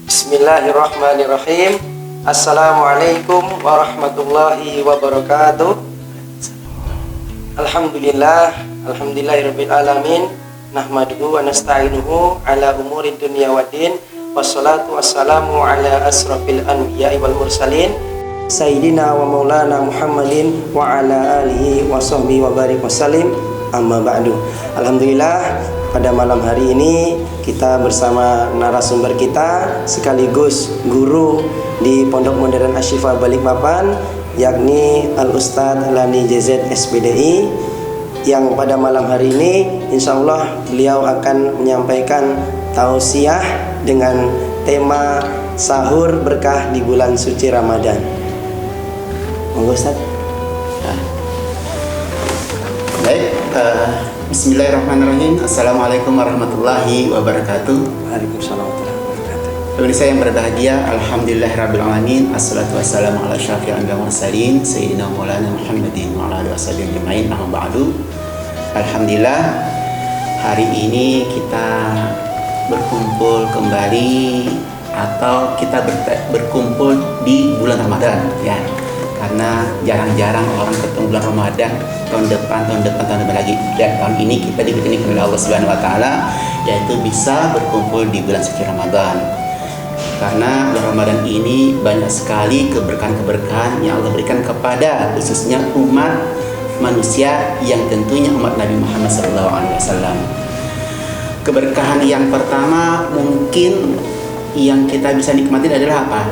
Bismillahirrahmanirrahim. Assalamualaikum warahmatullahi wabarakatuh. Alhamdulillahirabbil alamin. Nahmaduhu wa nasta'inuhu ala umuri dunya waddin. Wassalatu wassalamu ala asrafil anbiya'i wal mursalin sayyidina wa maulana Muhammadin wa ala alihi wa sahbihi wa barik wasallim. Amma ba'du. Alhamdulillah, pada malam hari ini kita bersama narasumber kita sekaligus guru di Pondok Modern Asy-Syifa Balikpapan, yakni Al-Ustadz Lani JZ SPDI, yang pada malam hari ini insya Allah beliau akan menyampaikan tausiah dengan tema sahur berkah di bulan suci Ramadan. Monggo Ustadz. Baik, bismillahirrahmanirrahim. Assalamualaikum warahmatullahi wabarakatuh. Waalaikumsalam warahmatullahi wabarakatuh. Pemirsa yang berbahagia, alhamdulillahirabbil alamin. Assalatu wassalamu ala syafil anbiya'i wal mursalin sayyidina maulana Muhammadin wa ala alihi wasallam ajmain. Amma ba'du. Alhamdulillah, hari ini kita berkumpul kembali atau kita berkumpul di bulan Ramadan, ya. Karena jarang-jarang orang ketemu bulan Ramadan. Tahun depan lagi. Dan tahun ini kita diberikan oleh Allah Subhanahu wa taala, yaitu bisa berkumpul di bulan suci Ramadan. Karena bulan Ramadan ini banyak sekali keberkahan-keberkahan yang Allah berikan kepada khususnya umat manusia, yang tentunya umat Nabi Muhammad SAW. Keberkahan yang pertama mungkin yang kita bisa nikmatin adalah apa?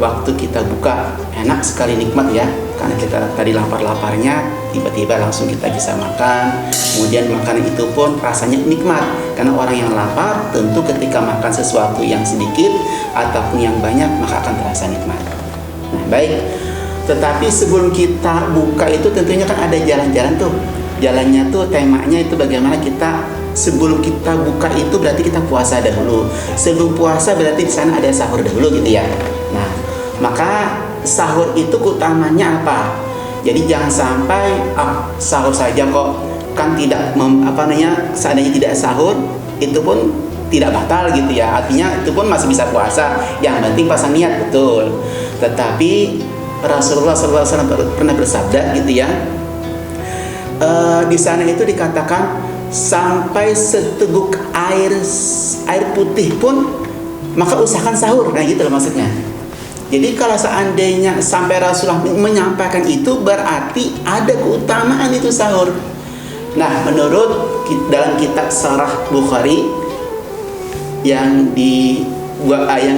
Waktu kita buka, enak sekali nikmat ya, karena kita tadi lapar-laparnya, tiba-tiba langsung kita bisa makan. Kemudian makanan itu pun rasanya nikmat, karena orang yang lapar tentu ketika makan sesuatu yang sedikit ataupun yang banyak maka akan terasa nikmat. Nah, baik, tetapi sebelum kita buka itu tentunya kan ada jalan-jalan tuh. Jalannya tuh temanya itu bagaimana kita sebelum kita buka itu berarti kita puasa dahulu. Sebelum puasa berarti di sana ada sahur dahulu gitu ya. Nah, maka sahur itu utamanya apa? Jadi jangan sampai sahur saja kok, kan tidak seandainya tidak sahur itu pun tidak batal gitu ya. Artinya itu pun masih bisa puasa. Yang penting pasang niat betul. Tetapi Rasulullah SAW pernah bersabda gitu ya. Di sana itu dikatakan sampai seteguk air putih pun maka usahakan sahur. Nah gitu loh maksudnya. Jadi kalau seandainya sampai Rasulullah menyampaikan itu berarti ada keutamaan itu sahur. Nah, menurut dalam kitab Sharah Bukhari yang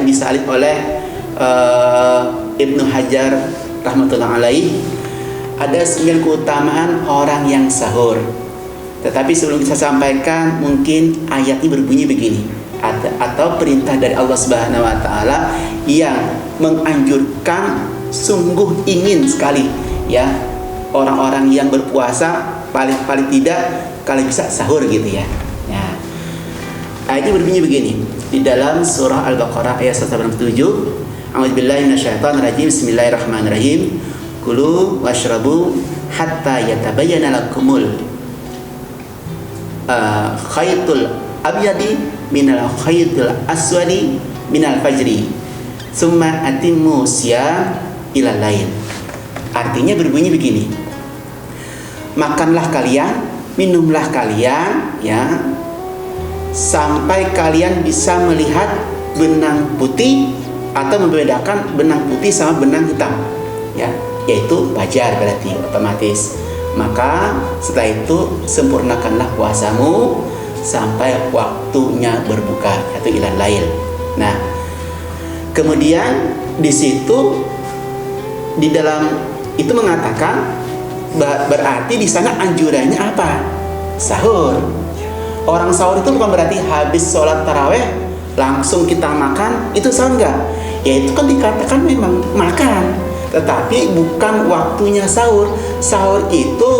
disalin oleh Ibnu Hajar rahmatullah alaih, ada 9 keutamaan orang yang sahur. Tetapi sebelum kita sampaikan, mungkin ayatnya berbunyi begini, atau perintah dari Allah Subhanahu wa taala yang menganjurkan, sungguh ingin sekali ya orang-orang yang berpuasa paling tidak kalau bisa sahur gitu ya. Nah, ayatnya berbunyi begini di dalam surah Al-Baqarah ayat 187. A'udzubillahi minasyaitonir rajim. Bismillahirrahmanirrahim. Kulu washrabu hatta yatabayyana lakumul khaytul abyadi minal khaytul aswadi minal fajri summa atimmu siyam ilal lail. Artinya berbunyi begini, makanlah kalian, minumlah kalian ya, sampai kalian bisa melihat benang putih atau membedakan benang putih sama benang hitam ya, yaitu fajar berarti otomatis. Maka setelah itu sempurnakanlah puasamu sampai waktunya berbuka, yaitu ilal lail. Nah, kemudian di situ di dalam itu mengatakan berarti di sana anjurannya apa? Sahur. Orang sahur itu bukan berarti habis sholat taraweh langsung kita makan, itu sahur enggak? Ya itu kan dikatakan memang makan, tetapi bukan waktunya sahur. Sahur itu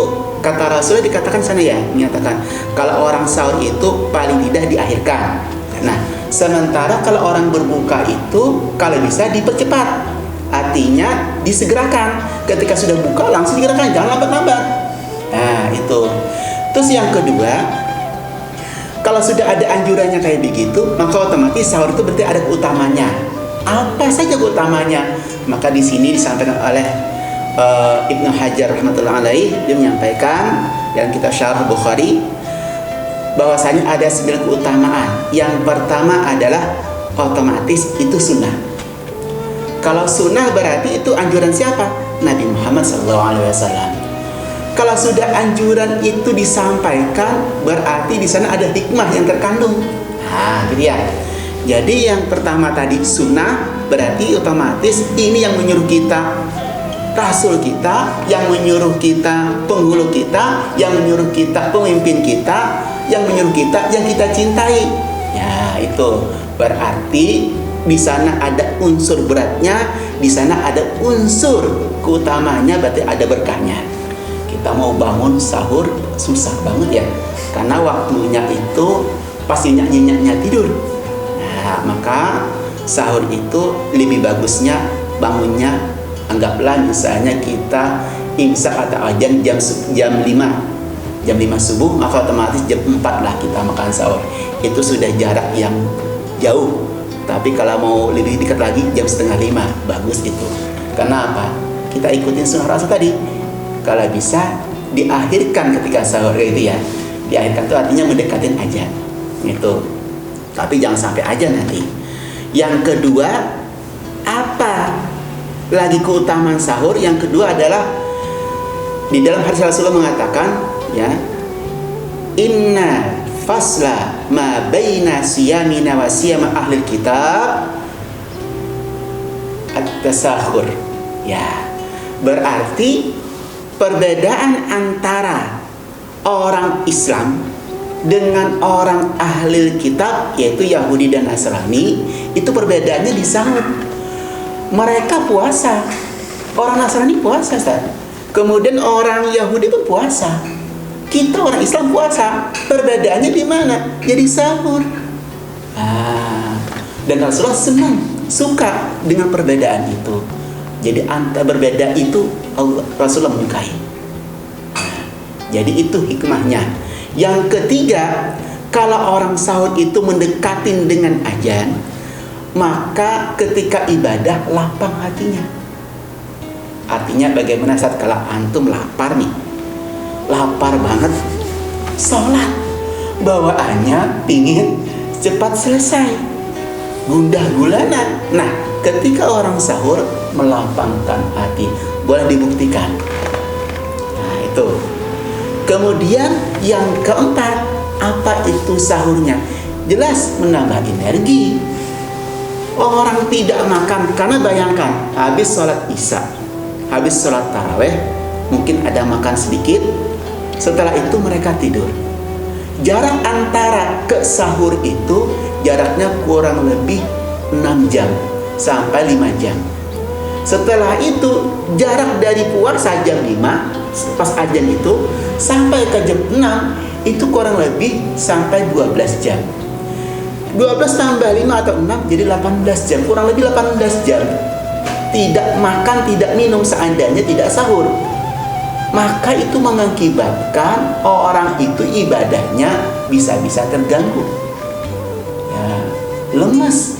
kata Rasulullah dikatakan sana ya, menyatakan kalau orang sahur itu paling tidak diakhirkan. Nah, Sementara kalau orang berbuka itu kalau bisa dipercepat, artinya disegerakan. Ketika sudah buka langsung segerakan, jangan lambat-lambat. Nah itu. Terus yang kedua, kalau sudah ada anjurannya kayak begitu, maka otomatis sahur itu berarti ada keutamanya. Apa saja keutamanya? Maka di sini disampaikan oleh Ibnu Hajar rahmatullah alaih, dia menyampaikan dalam kitab Syarh Bukhari bahwasanya ada 9 keutamaan. Yang pertama adalah otomatis itu sunnah. Kalau sunnah berarti itu anjuran siapa? Nabi Muhammad SAW. Kalau sudah anjuran itu disampaikan, berarti di sana ada hikmah yang terkandung. Nah, gitu ya. Jadi yang pertama tadi sunnah, berarti otomatis ini yang menyuruh kita, Rasul kita, yang menyuruh kita, penghulu kita, yang menyuruh kita, pemimpin kita, yang menyuruh kita, yang kita cintai. Ya, itu berarti di sana ada unsur beratnya, di sana ada unsur keutamanya, berarti ada berkahnya. Kita mau bangun sahur susah banget ya, karena waktunya itu pasti nyenyak-nyenyaknya tidur. Nah, maka sahur itu lebih bagusnya bangunnya, anggaplah misalnya kita imsak atau ajan jam 5 subuh, maka otomatis jam 4 lah kita makan sahur. Itu sudah jarak yang jauh. Tapi kalau mau lebih dekat lagi jam 4:30, bagus itu. Karena apa? Kita ikutin sunnah Rasul tadi. Kalau bisa diakhirkan ketika sahur itu ya. Diakhirkan itu artinya mendekatin aja. Itu. Tapi jangan sampai aja nanti. Yang kedua, apa lagi keutamaan sahur? Yang kedua adalah di dalam hadis Rasulullah mengatakan, ya, inna fasla ma baina siyamina wa siyama ahli kitab at-tasakhur. Ya, berarti perbedaan antara orang Islam dengan orang ahli kitab, yaitu Yahudi dan Nasrani, itu perbedaannya di sahur. Mereka puasa, orang Nasrani puasa, Ustaz. Kemudian orang Yahudi pun puasa. Kita orang Islam puasa. Perbedaannya di mana? Jadi sahur. Dan Rasulullah senang, suka dengan perbedaan itu. Jadi antara berbeda itu Rasulullah menyukai. Jadi itu hikmahnya. Yang ketiga, kalau orang sahur itu mendekatin dengan azan, maka ketika ibadah lapang hatinya. Artinya bagaimana saat kalau antum lapar nih, lapar banget, sholat, bawaannya pingin cepat selesai, gundah gulana. Nah, ketika orang sahur melapangkan hati, boleh dibuktikan. Nah, itu. Kemudian yang keempat, apa itu sahurnya? Jelas menambah energi. Orang tidak makan, karena bayangkan habis sholat isya, habis sholat taraweh, mungkin ada makan sedikit, setelah itu mereka tidur. Jarak antara ke sahur itu jaraknya kurang lebih 6 jam sampai 5 jam. Setelah itu jarak dari puasa jam 5 pas azan itu sampai ke jam 6 itu kurang lebih sampai 12 jam. 12 tambah 5 atau 6 jadi 18 jam, kurang lebih 18 jam. Tidak makan, tidak minum seandainya tidak sahur. Maka itu mengakibatkan orang itu ibadahnya bisa-bisa terganggu. Ya, lemas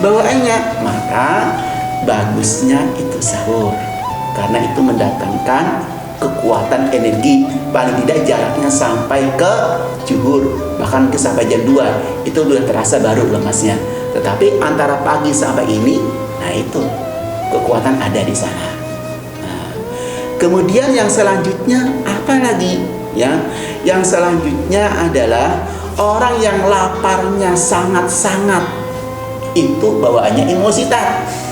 bawaannya. Maka bagusnya itu sahur. Karena itu mendatangkan kekuatan energi, paling tidak jaraknya sampai ke zuhur, bahkan ke sampai jam 2 itu sudah terasa baru lemasnya. Tetapi antara pagi sampai ini, nah itu kekuatan ada di sana. Nah, kemudian yang selanjutnya apa lagi? Ya, yang selanjutnya adalah orang yang laparnya sangat-sangat itu bawaannya emositas.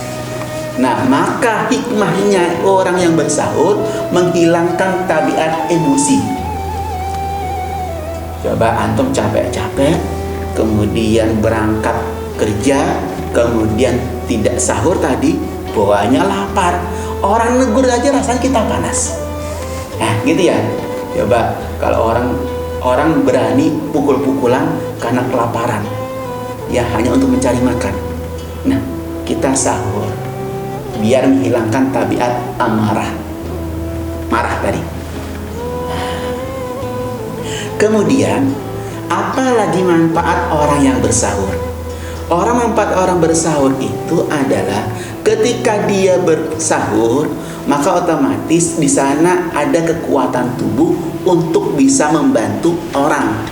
Nah, maka hikmahnya orang yang bersahur menghilangkan tabiat emosi. Coba antum capek-capek, kemudian berangkat kerja, kemudian tidak sahur tadi, bawaannya lapar. Orang negur aja rasanya kita panas. Nah, gitu ya. Coba kalau orang berani pukul-pukulan karena kelaparan. ya hanya untuk mencari makan. Nah, kita sahur biar menghilangkan tabiat amarah, marah tadi. Kemudian, apalagi manfaat orang yang bersahur? Manfaat orang bersahur itu adalah ketika dia bersahur, maka otomatis di sana ada kekuatan tubuh untuk bisa membantu orang.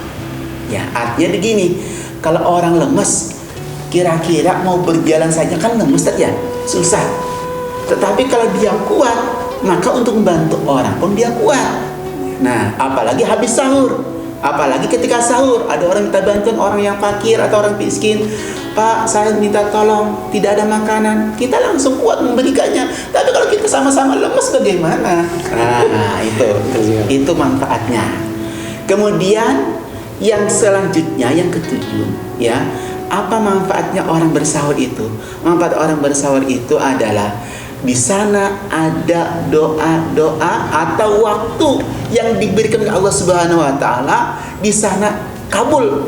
Ya, artinya begini, kalau orang lemes, kira-kira mau berjalan saja kan lemes ya, susah. Tetapi kalau dia kuat, maka untuk membantu orang pun dia kuat. Nah, apalagi habis sahur. Apalagi ketika sahur, ada orang minta bantuan, orang yang fakir atau orang miskin. Pak, saya minta tolong, tidak ada makanan. Kita langsung kuat memberikannya. Tapi kalau kita sama-sama lemes bagaimana? Nah, itu manfaatnya. Kemudian yang selanjutnya, yang ketujuh, ya, apa manfaatnya orang bersahur itu? Manfaat orang bersahur itu adalah di sana ada doa-doa atau waktu yang diberikan oleh Allah Subhanahu wa taala, di sana kabul.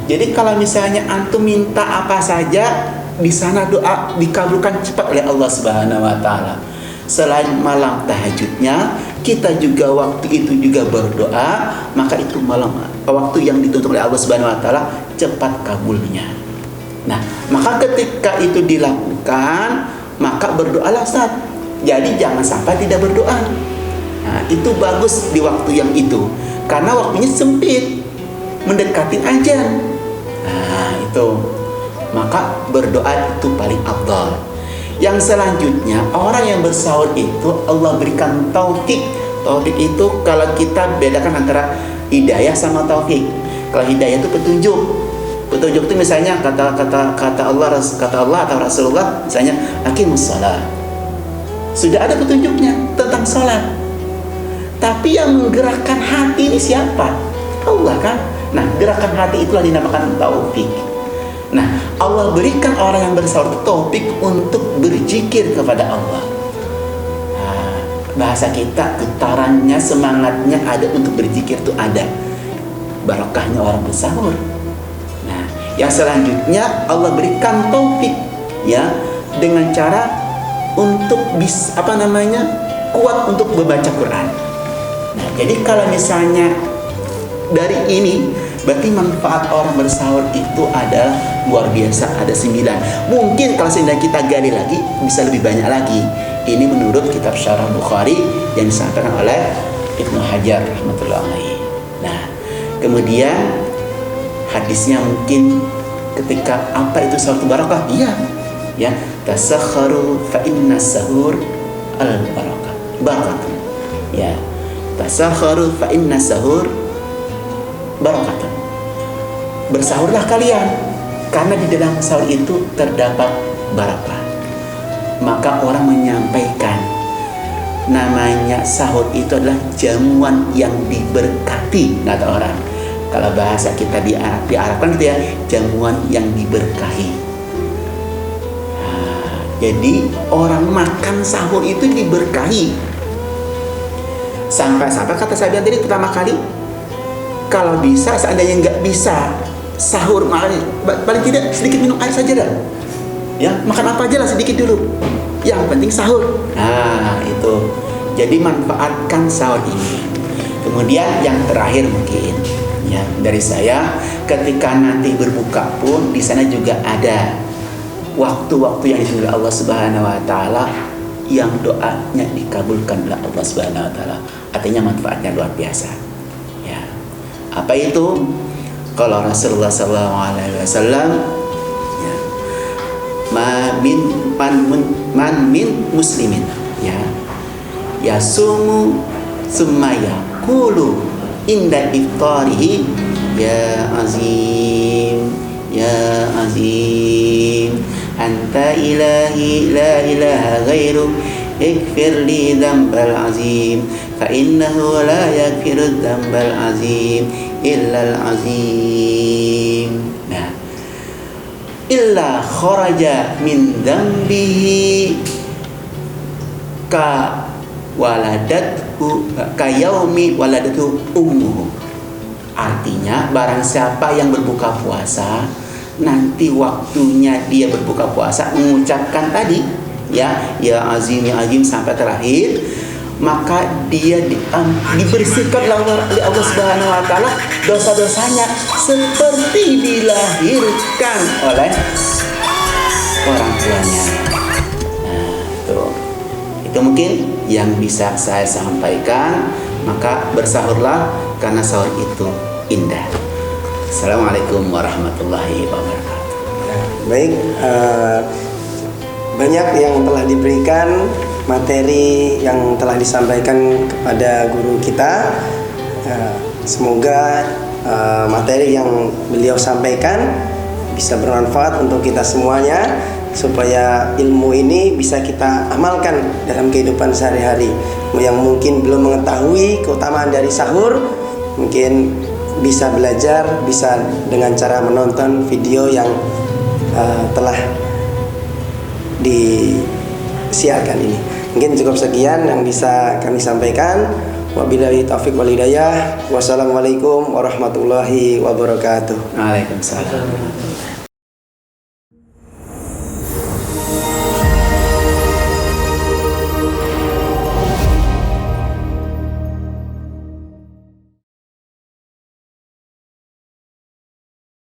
Jadi kalau misalnya antum minta apa saja, di sana doa dikabulkan cepat oleh Allah Subhanahu wa taala. Selain malam tahajudnya, kita juga waktu itu juga berdoa, maka itu malam waktu yang dituntut oleh Allah Subhanahu wa taala cepat kabulnya. Nah, maka ketika itu dilakukan, maka berdoalah Ustaz. Jadi jangan sampai tidak berdoa. Nah, itu bagus di waktu yang itu, karena waktunya sempit, mendekati azan. Nah, itu. Maka berdoa itu paling afdal. Yang selanjutnya, orang yang bersahur itu Allah berikan taufik. Taufik itu kalau kita bedakan antara hidayah sama taufik. Kalau hidayah itu petunjuk. Petunjuk itu misalnya kata Allah atau Rasulullah, misalnya aqimus shalah. Sudah ada petunjuknya tentang salat. Tapi yang menggerakkan hati ini siapa? Allah kan? Nah, gerakan hati itulah dinamakan taufik. Nah, Allah berikan orang yang bersahur taufik untuk berzikir kepada Allah. Nah, bahasa kita getarannya, semangatnya ada untuk berzikir itu ada. Barokahnya orang bersahur. Yang selanjutnya Allah berikan taufik, ya, dengan cara untuk kuat untuk membaca Quran. Nah, jadi kalau misalnya dari ini, berarti manfaat orang bersahur itu adalah luar biasa, ada 9. Mungkin kalau seandainya kita gali lagi bisa lebih banyak lagi. Ini menurut kitab Syarah Bukhari yang disampaikan oleh Ibnu Hajar rahmatullahi alaihi. Nah, kemudian hadisnya mungkin ketika apa itu sahur barakah? Iya, ya, tasakharu fa inna sahur al barakah. Barakatun. Ya, tasakharu fa inna sahur barakatun. Bersahurlah kalian karena di dalam sahur itu terdapat barakah. Maka orang menyampaikan namanya sahur itu adalah jamuan yang diberkati, kata orang. Kalau bahasa kita diarabkan gitu ya, jamuan yang diberkahi. Nah, jadi orang makan sahur itu diberkahi. Sampai-sampai kata saya tadi pertama kali, kalau bisa seandainya nggak bisa sahur, paling tidak sedikit minum air saja dah. Ya, makan apa aja lah sedikit dulu. Yang penting sahur. Nah, itu. Jadi manfaatkan sahur ini. Kemudian yang terakhir mungkin, ya, dari saya, ketika nanti berbuka pun di sana juga ada waktu-waktu yang ditentukan Allah Subhanahu wa taala yang doanya dikabulkan oleh Allah Subhanahu wa taala. Artinya manfaatnya luar biasa. Ya. Apa itu? Kalau Rasulullah sallallahu alaihi wasallam, ya, man min muslimin, ya, yasumu summa yaqulu inda iftarihi ya azim anta ilahi la ilaha ghairuk ikfir li dzambal azim fa innahu la yakfiru dzambal azim illal azim. Nah, illa kharaja min dzambihi ka waladathu ka yaumi waladatu ummuhu. Artinya barang siapa yang berbuka puasa nanti waktunya dia berbuka puasa mengucapkan tadi ya azim sampai terakhir, maka dia dibersihkan oleh Allah Subhanahu wa taala dosa-dosanya seperti dilahirkan oleh orang tuanya. Nah, itu mungkin yang bisa saya sampaikan. Maka bersahurlah karena sahur itu indah. Assalamualaikum warahmatullahi wabarakatuh. Baik, banyak yang telah diberikan materi yang telah disampaikan kepada guru kita. Semoga materi yang beliau sampaikan bisa bermanfaat untuk kita semuanya, supaya ilmu ini bisa kita amalkan dalam kehidupan sehari-hari. Yang mungkin belum mengetahui keutamaan dari sahur, mungkin bisa belajar, bisa dengan cara menonton video yang telah disiarkan ini. Mungkin cukup sekian yang bisa kami sampaikan. Wabillahi taufiq wal hidayah. Wassalamualaikum warahmatullahi wabarakatuh. Waalaikumsalam.